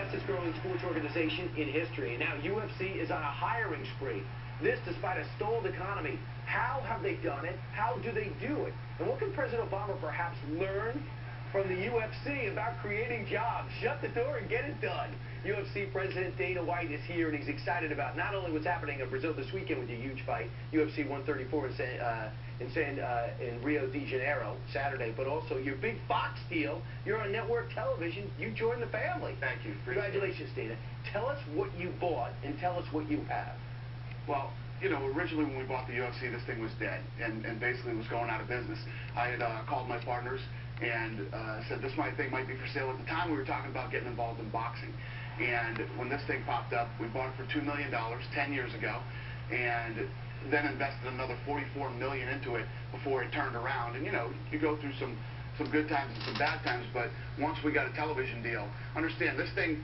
fastest growing sports organization in history. And now UFC is on a hiring spree. This despite a stalled economy. How have they done it? How do they do it? And what can President Obama perhaps learn from the UFC about creating jobs? Shut the door and get it done. UFC President Dana White is here, and he's excited about not only what's happening in Brazil this weekend with a huge fight, UFC 134 in Rio de Janeiro Saturday, but also your big Fox deal. You're on network television. You joined the family. Thank you. Congratulations, Dana. Tell us what you bought and tell us what you have. Well, you know, originally when we bought the UFC, this thing was dead and basically was going out of business. I had called my partners and said this thing might be for sale. At the time, we were talking about getting involved in boxing. And when this thing popped up, we bought it for $2 million 10 years ago, and then invested another $44 million into it before it turned around. And you know, you go through some good times and some bad times, but once we got a television deal, understand this thing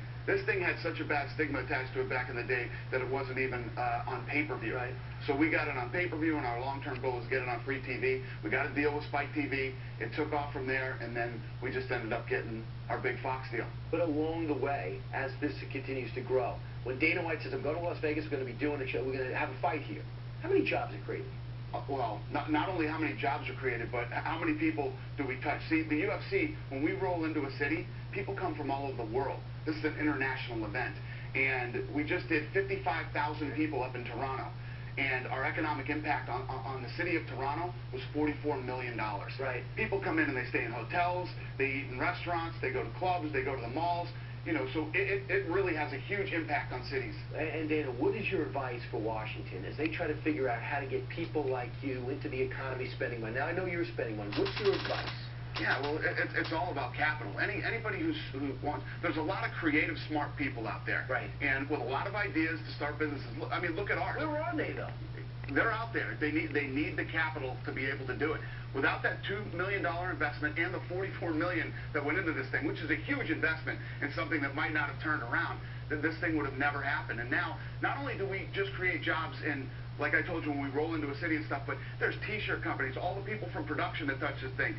had such a bad stigma attached to it back in the day that it wasn't even on pay-per-view. Right. So we got it on pay-per-view, and our long-term goal is get it on free TV. We got a deal with Spike TV. It took off from there, and then we just ended up getting our big Fox deal. But along the way, as this continues to grow, when Dana White says, I'm going to Las Vegas, we're going to be doing a show, we're going to have a fight here, how many jobs are created? Well, not only how many jobs are created, but how many people do we touch? See, the UFC, when we roll into a city, people come from all over the world. This is an international event. And we just did 55,000 people up in Toronto. And our economic impact on the city of Toronto was $44 million. Right. People come in and they stay in hotels, they eat in restaurants, they go to clubs, they go to the malls. You know, so it really has a huge impact on cities. And Dana, what is your advice for Washington as they try to figure out how to get people like you into the economy spending money? Now, I know you're spending money. What's your advice? Yeah, well, it's all about capital. Anybody who wants, there's a lot of creative, smart people out there. Right. And with a lot of ideas to start businesses. I mean, look at ours. Where are they, though? They're out there. They need the capital to be able to do it. Without that $2 million investment and the $44 million that went into this thing, which is a huge investment in something that might not have turned around, then this thing would have never happened. And now, not only do we just create jobs in, like I told you, when we roll into a city and stuff, but there's T-shirt companies, all the people from production that touch this thing,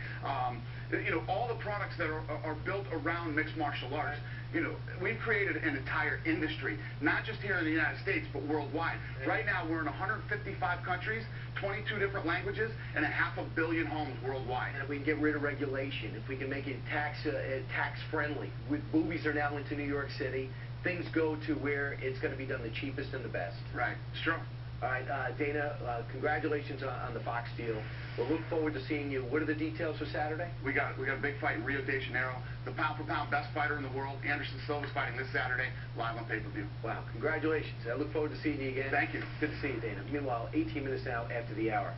you know, all the products that are built around mixed martial arts. You know, we've created an entire industry, not just here in the United States, but worldwide. Right now, we're in 155 countries, 22 different languages, and 500 million homes worldwide. And if we can get rid of regulation, if we can make it tax-friendly, with movies are now into New York City, things go to where it's going to be done the cheapest and the best. Right. Sure. All right, Dana, congratulations on the Fox deal. We'll look forward to seeing you. What are the details for Saturday? We got a big fight in Rio de Janeiro. The pound-for-pound best fighter in the world, Anderson Silva's fighting this Saturday, live on pay-per-view. Wow, congratulations. I look forward to seeing you again. Thank you. Good to see you, Dana. Meanwhile, 18 minutes now after the hour.